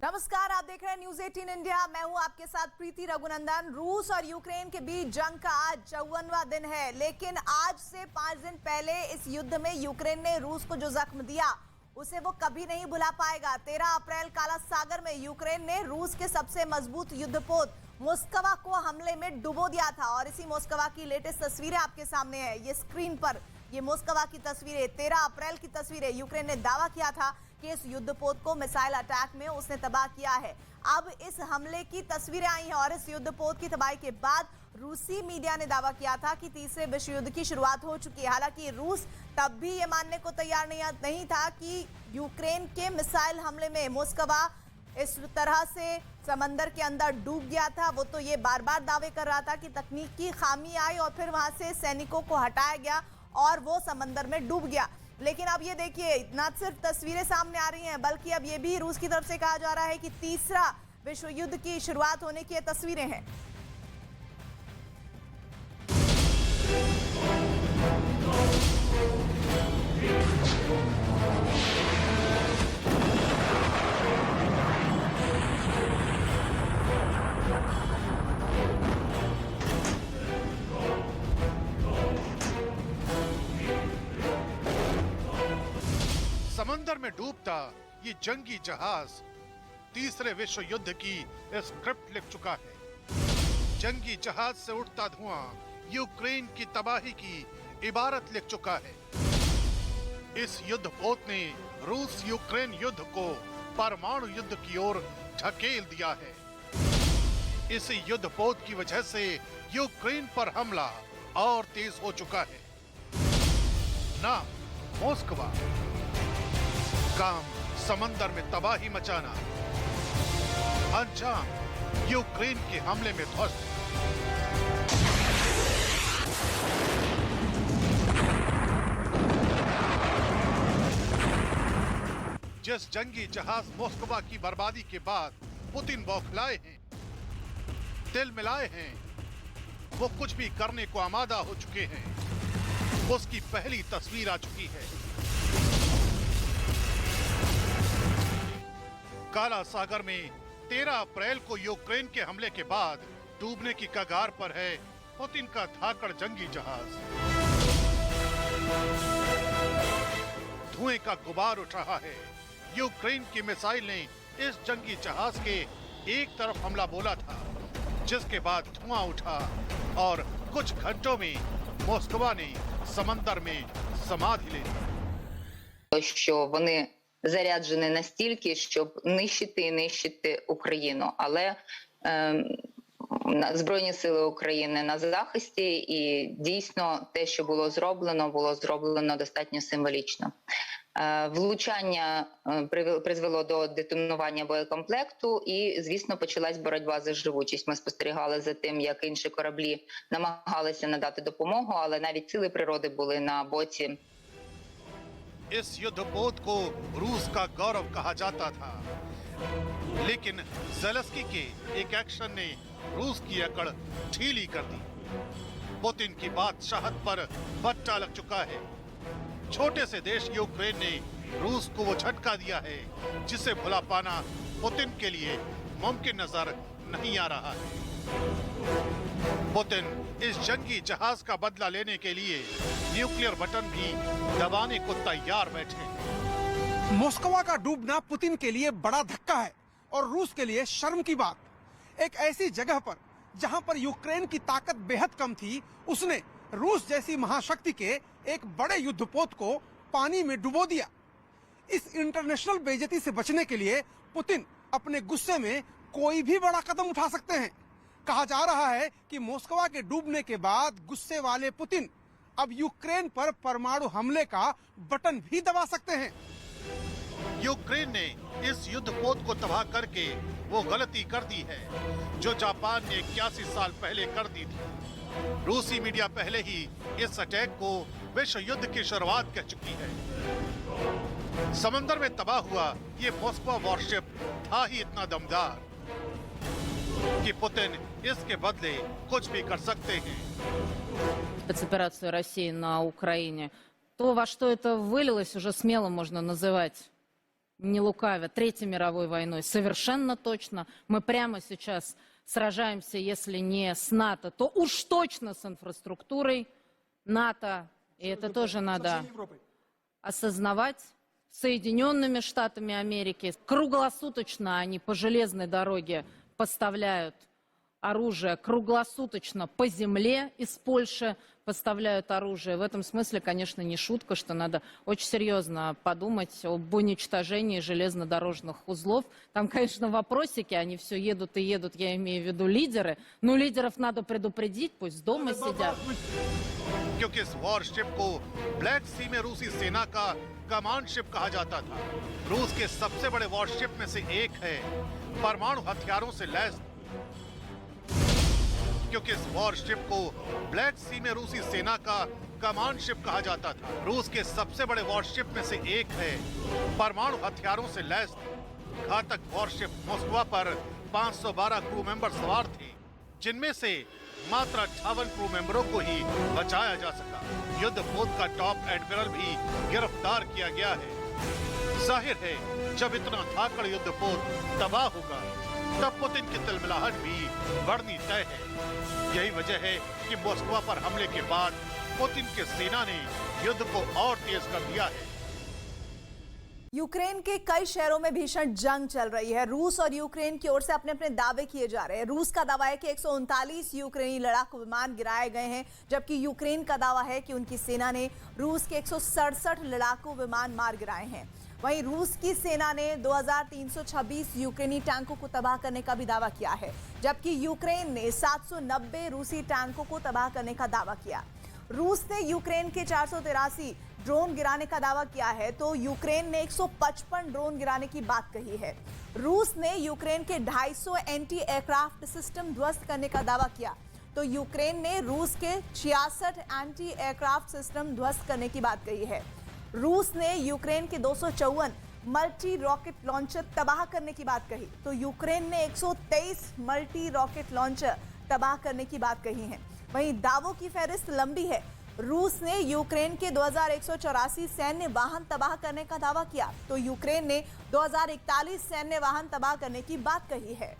नमस्कार, आप देख रहे हैं न्यूज 18 इंडिया। मैं हूं आपके साथ प्रीति रघुनंदन। रूस और यूक्रेन के बीच जंग का आज 54वां दिन है, लेकिन आज से 5 दिन पहले इस युद्ध में यूक्रेन ने रूस को जो जख्म दिया उसे वो कभी नहीं भुला पाएगा। 13 अप्रैल काला सागर में यूक्रेन ने रूस के सबसे मजबूत युद्धपोत मोस्कवा को हमले में डुबो दिया था और इसी मोस्कवा की लेटेस्ट तस्वीरें आपके सामने है। ये स्क्रीन पर ये मोस्कवा की तस्वीरें, 13 अप्रैल की तस्वीरें। यूक्रेन ने दावा किया था कि इस युद्धपोत को मिसाइल अटैक में उसने तबाह किया है। अब इस हमले की तस्वीरें आई हैं और इस युद्धपोत की तबाही के बाद रूसी मीडिया ने दावा किया था कि तीसरे विश्व युद्ध की शुरुआत हो चुकी है। हालांकि रूस तब भी ये मानने को तैयार नहीं था कि यूक्रेन के मिसाइल हमले में मोस्कवा इस तरह से समंदर के अंदर डूब गया था। वो तो ये बार बार दावे कर रहा था कि तकनीकी खामी आई और फिर वहां से सैनिकों को हटाया गया और वो समंदर में डूब गया। लेकिन अब ये देखिए, न सिर्फ तस्वीरें सामने आ रही हैं बल्कि अब ये भी रूस की तरफ से कहा जा रहा है कि तीसरा विश्व युद्ध की शुरुआत होने की तस्वीरें हैं। समंदर में डूबता ये जंगी जहाज तीसरे विश्व युद्ध की स्क्रिप्ट लिख चुका है। जंगी जहाज से उठता धुआं यूक्रेन की तबाही की इबारत लिख चुका है। इस युद्धपोत ने रूस यूक्रेन युद्ध को परमाणु युद्ध की ओर ढकेल दिया है। इस युद्धपोत की वजह से यूक्रेन पर हमला और तेज हो चुका है। नाम मोस्कवा, काम समंदर में तबाही मचाना, अंजाम यूक्रेन के हमले में ध्वस्त। जिस जंगी जहाज मोस्कवा की बर्बादी के बाद पुतिन बौखलाए हैं, दिल मिलाए हैं, वो कुछ भी करने को आमादा हो चुके हैं, उसकी पहली तस्वीर आ चुकी है। काला सागर में 13 अप्रैल को यूक्रेन के हमले के बाद डूबने की कगार पर है पुतिन का धाकड़ जंगी जहाज। धुएं का गुबार उठ रहा है। यूक्रेन की मिसाइल ने इस जंगी जहाज के एक तरफ हमला बोला था, जिसके बाद धुआं उठा और कुछ घंटों में मोस्कवा ने समंदर में समाधि ले ली। Заряджені настільки, щоб нищити і нищити Україну. Але Збройні сили України на захисті, і дійсно те, що було зроблено достатньо символічно. Влучання призвело до детонування боєкомплекту і, звісно, почалась боротьба за живучість. Ми спостерігали за тим, як інші кораблі намагалися надати допомогу, але навіть сили природи були на боці. इस युद्धपोत को रूस का गौरव कहा जाता था, लेकिन ज़ेलेंस्की के एक एक्शन ने रूस की अकड़ ढीली कर दी। पुतिन की बादशाहत पर बट्टा लग चुका है। छोटे से देश यूक्रेन ने रूस को वो झटका दिया है जिसे भुला पाना पुतिन के लिए मुमकिन नजर नहीं आ रहा है। पुतिन इस जंगी जहाज का बदला लेने के लिए न्यूक्लियर बटन भी दबाने को तैयार बैठे। मोस्कवा का डूबना पुतिन के लिए बड़ा धक्का है और रूस के लिए शर्म की बात। एक ऐसी जगह पर जहां पर यूक्रेन की ताकत बेहद कम थी, उसने रूस जैसी महाशक्ति के एक बड़े युद्धपोत को पानी में डुबो दिया। इस इंटरनेशनल बेइज्जती से बचने के लिए पुतिन अपने गुस्से में कोई भी बड़ा कदम उठा सकते हैं। कहा जा रहा है कि मोस्कवा के डूबने के बाद गुस्से वाले पुतिन अब यूक्रेन पर परमाणु हमले का बटन भी दबा सकते हैं। यूक्रेन ने इस युद्धपोत को तबाह करके वो गलती कर दी है जो जापान ने 81 साल पहले कर दी थी। रूसी मीडिया पहले ही इस अटैक को विश्व युद्ध की शुरुआत कह चुकी है। समंदर में तबाह हुआ ये मोस्कवा वॉरशिप था ही इतना दमदार कि पुतिन इसके बदले कुछ भी कर सकते हैं। Спецоперацию России на Украине, то, во что это вылилось, уже смело можно называть не лукавя, Третьей мировой войной. Совершенно точно. Мы прямо сейчас сражаемся, если не с НАТО, то уж точно с инфраструктурой НАТО. И это тоже надо осознавать. Соединенными Штатами Америки круглосуточно они по железной дороге поставляют оружие, круглосуточно по земле из Польши поставляют оружие. В этом смысле, конечно, не шутка, что надо очень серьезно подумать об уничтожении железнодорожных узлов. Там, конечно, вопросики, они все едут и едут, я имею в виду лидеры. Но лидеров надо предупредить, пусть дома сидят. क्योंकि इस वॉरशिप को ब्लैक सी में रूसी सेना का कमांड शिप कहा जाता था। रूस के सबसे बड़े वॉरशिप में से एक है, परमाणु हथियारों से लैस। क्योंकि इस वॉरशिप को ब्लैक सी में रूसी सेना का कमांड शिप कहा जाता था। रूस के सबसे बड़े वॉरशिप में से एक है, परमाणु हथियारों से लैस। घातक वॉरशिप मॉस्को पर 512 क्रू मेंबर सवार थे, जिनमें से मात्र 58 क्रू मेंबरों को ही बचाया जा सका। युद्धपोत का टॉप एडमिरल भी गिरफ्तार किया गया है। जाहिर है, जब इतना धाकड़ युद्धपोत तबाह होगा, तब पुतिन की तिलमिलाहट भी बढ़नी तय है। यही वजह है कि मॉस्को पर हमले के बाद पुतिन की सेना ने युद्ध को और तेज कर दिया है। यूक्रेन के कई शहरों में भीषण जंग चल रही है। रूस और यूक्रेन की ओर से अपने अपने दावे किए जा रहे हैं। रूस का दावा है कि 139 यूक्रेनी लड़ाकू विमान गिराए गए हैं, जबकि यूक्रेन का दावा है कि उनकी सेना ने रूस के 167 लड़ाकू विमान मार गिराए हैं। वहीं रूस की सेना ने 2326 यूक्रेनी टैंकों को तबाह करने का भी दावा किया है, जबकि यूक्रेन ने 790 रूसी टैंकों को तबाह करने का दावा किया। रूस ने यूक्रेन के 483 ड्रोन गिराने का दावा किया है, तो यूक्रेन ने 155 ड्रोन गिराने की बात कही है। रूस ने यूक्रेन के 250 एंटी एयरक्राफ्ट सिस्टम ध्वस्त करने का दावा किया, तो यूक्रेन ने रूस के 66 एंटी एयरक्राफ्ट सिस्टम ध्वस्त करने की बात कही है। रूस ने यूक्रेन के 254 मल्टी रॉकेट लॉन्चर तबाह करने की बात कही, तो यूक्रेन ने 123 मल्टी रॉकेट लॉन्चर तबाह करने की बात कही है। वहीं दावों की फहरिस्त लंबी है। रूस ने यूक्रेन के 2184 सैन्य वाहन तबाह करने का दावा किया, तो यूक्रेन ने 2041 सैन्य वाहन तबाह करने की बात कही है।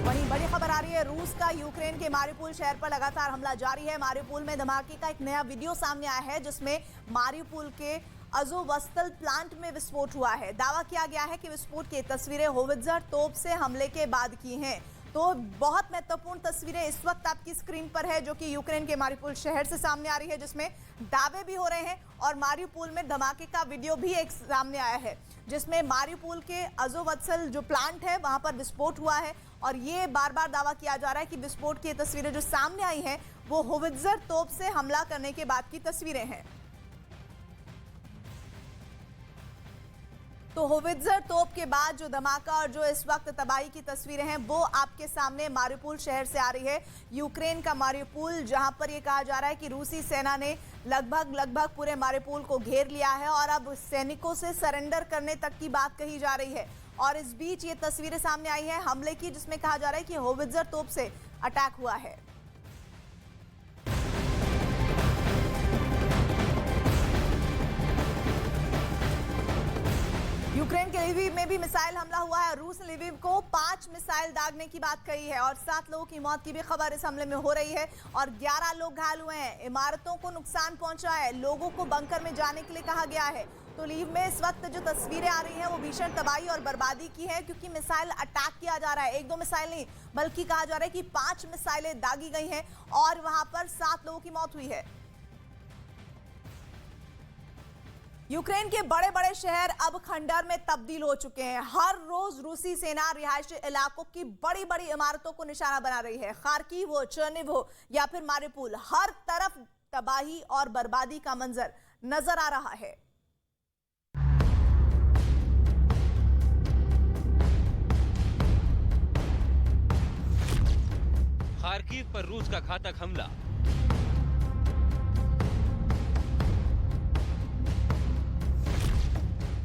वहीं बड़ी खबर आ रही है, रूस का यूक्रेन के मारिउपोल शहर पर लगातार हमला जारी है। मारिउपोल में धमाके का एक नया वीडियो सामने आया है, जिसमें मारिउपोल के अज़ोवस्ताल प्लांट में विस्फोट हुआ है। दावा किया गया है कि विस्फोट की तस्वीरें होवित्जर तोप से हमले के बाद की हैं। तो बहुत महत्वपूर्ण तस्वीरें इस वक्त आपकी स्क्रीन पर है, जो कि यूक्रेन के मारिउपोल शहर से सामने आ रही है, जिसमें दावे भी हो रहे हैं और मारिउपोल में धमाके का वीडियो भी एक सामने आया है, जिसमें मारिउपोल के अज़ोवस्ताल जो प्लांट है वहां पर विस्फोट हुआ है। और ये बार बार दावा किया जा रहा है कि विस्फोट की तस्वीरें जो सामने आई हैं वो होवित्जर तोप से हमला करने के बाद की तस्वीरें हैं। तो होवित्जर तोप के बाद जो धमाका और जो इस वक्त तबाही की तस्वीरें हैं वो आपके सामने मारिउपोल शहर से आ रही है। यूक्रेन का मारिउपोल, जहां पर ये कहा जा रहा है कि रूसी सेना ने लगभग पूरे मारिउपोल को घेर लिया है और अब सैनिकों से सरेंडर करने तक की बात कही जा रही है। और इस बीच ये तस्वीरें सामने आई हैं हमले की, जिसमें कहा जा रहा है कि होवित्जर तोप से अटैक हुआ है। यूक्रेन के लिविव में भी मिसाइल हमला हुआ है। रूस ने लिविव को 5 मिसाइल दागने की बात कही है और 7 लोगों की मौत की भी खबर इस हमले में हो रही है और 11 लोग घायल हुए हैं। इमारतों को नुकसान पहुंचा है, लोगों को बंकर में जाने के लिए कहा गया है। तो लिविव में इस वक्त जो तस्वीरें आ रही हैं वो भीषण तबाही और बर्बादी की है, क्योंकि मिसाइल अटैक किया जा रहा है। 1-2 मिसाइल नहीं, बल्कि कहा जा रहा है कि 5 मिसाइलें दागी गई हैं और वहां पर 7 लोगों की मौत हुई है। यूक्रेन के बड़े बड़े शहर अब खंडर में तब्दील हो चुके हैं। हर रोज रूसी सेना रिहायशी इलाकों की बड़ी बड़ी इमारतों को निशाना बना रही है। खार्किव हो, चर्निव हो या फिर मारिउपोल, हर तरफ तबाही और बर्बादी का मंजर नजर आ रहा है। खार्किव पर रूस का घातक हमला।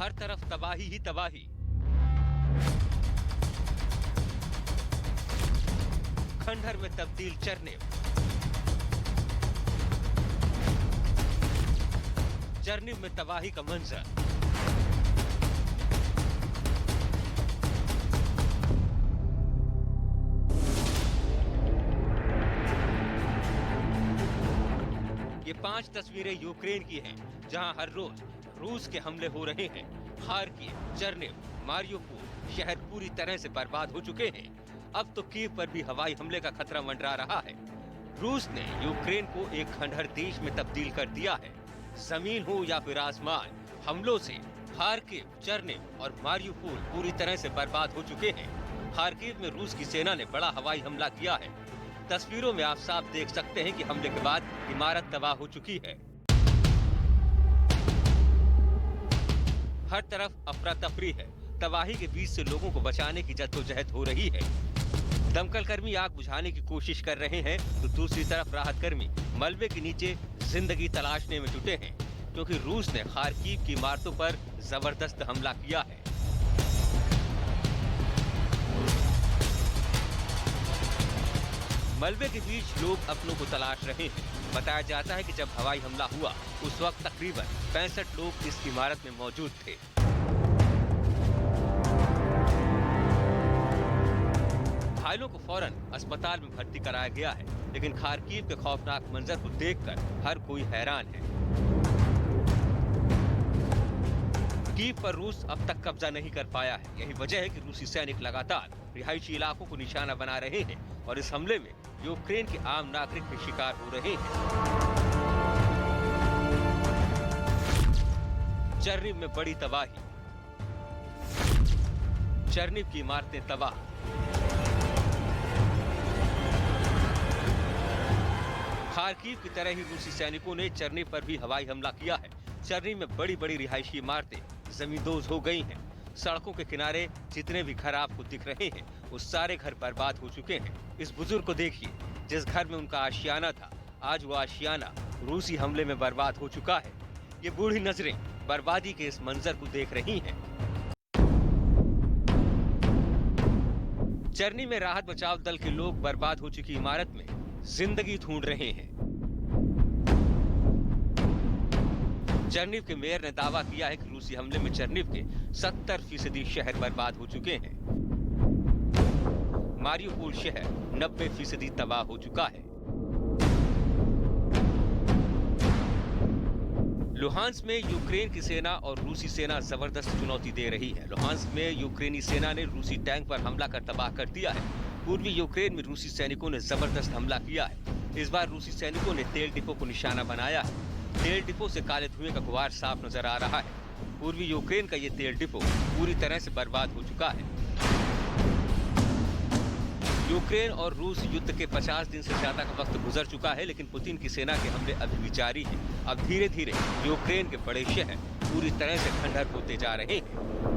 हर तरफ तबाही ही तबाही। खंडहर में तब्दील चर्निव। चर्निव में तबाही का मंजर। ये 5 तस्वीरें यूक्रेन की हैं, जहां हर रोज रूस के हमले हो रहे हैं। खार्किव, चर्निव, मारियोपोल शहर पूरी तरह से बर्बाद हो चुके हैं। अब तो कीव पर भी हवाई हमले का खतरा मंडरा रहा है। रूस ने यूक्रेन को एक खंडहर देश में तब्दील कर दिया है। जमीन हो या फिर आसमान, हमलों से खार्किव, चर्निव और मारियोपोल पूरी तरह से बर्बाद हो चुके हैं। खार्किव में रूस की सेना ने बड़ा हवाई हमला किया है। तस्वीरों में आप साफ देख सकते हैं कि हमले के बाद इमारत तबाह हो चुकी है। हर तरफ अफरा तफरी है। तबाही के बीच से लोगों को बचाने की जद्दोजहद हो रही है। दमकल कर्मी आग बुझाने की कोशिश कर रहे हैं, तो दूसरी तरफ राहत कर्मी मलबे के नीचे जिंदगी तलाशने में जुटे हैं, क्योंकि रूस ने खार्किव की इमारतों पर जबरदस्त हमला किया है। मलबे के बीच लोग अपनों को तलाश रहे हैं। बताया जाता है कि जब हवाई हमला हुआ उस वक्त तकरीबन 65 लोग इस इमारत में मौजूद थे। घायलों को फौरन अस्पताल में भर्ती कराया गया है, लेकिन खार्किव के खौफनाक मंजर को देखकर हर कोई हैरान है। कीव पर रूस अब तक कब्जा नहीं कर पाया है। यही वजह है कि रूसी सैनिक लगातार रिहायशी इलाकों को निशाना बना रहे हैं और इस हमले में यूक्रेन के आम नागरिक भी शिकार हो रहे हैं। चर्निव में बड़ी तबाही, चर्निव की इमारतें तबाह। खार्किव की तरह ही रूसी सैनिकों ने चर्निव पर भी हवाई हमला किया है। चर्निव में बड़ी बड़ी रिहायशी इमारतें जमींदोज हो गई हैं। सड़कों के किनारे जितने भी घर आपको दिख रहे हैं, वो सारे घर बर्बाद हो चुके हैं। इस बुजुर्ग को देखिए, जिस घर में उनका आशियाना था, आज वो आशियाना रूसी हमले में बर्बाद हो चुका है। ये बूढ़ी नजरें बर्बादी के इस मंजर को देख रही हैं। चर्निव में राहत बचाव दल के लोग बर्बाद हो चुकी इमारत में जिंदगी ढूंढ रहे हैं। चर्निव के मेयर ने दावा किया है कि रूसी हमले में चर्निव के 70% शहर बर्बाद हो चुके हैं। मारियोपोल शहर 90% तबाह हो चुका है। लुहांस्क में यूक्रेन की सेना और रूसी सेना जबरदस्त चुनौती दे रही है। लुहांस्क में यूक्रेनी सेना ने रूसी टैंक पर हमला कर तबाह कर दिया है। पूर्वी यूक्रेन में रूसी सैनिकों ने जबरदस्त हमला किया है। इस बार रूसी सैनिकों ने तेल डिपो को निशाना बनाया है। तेल डिपो से काले धुएं का गुबार साफ नजर आ रहा है। पूर्वी यूक्रेन का ये तेल डिपो पूरी तरह से बर्बाद हो चुका है। यूक्रेन और रूस युद्ध के 50 दिन से ज्यादा का वक्त गुजर चुका है, लेकिन पुतिन की सेना के हमले अभी भी जारी हैं। अब धीरे धीरे यूक्रेन के बड़े शहर पूरी तरह से खंडहर होते जा रहे हैं।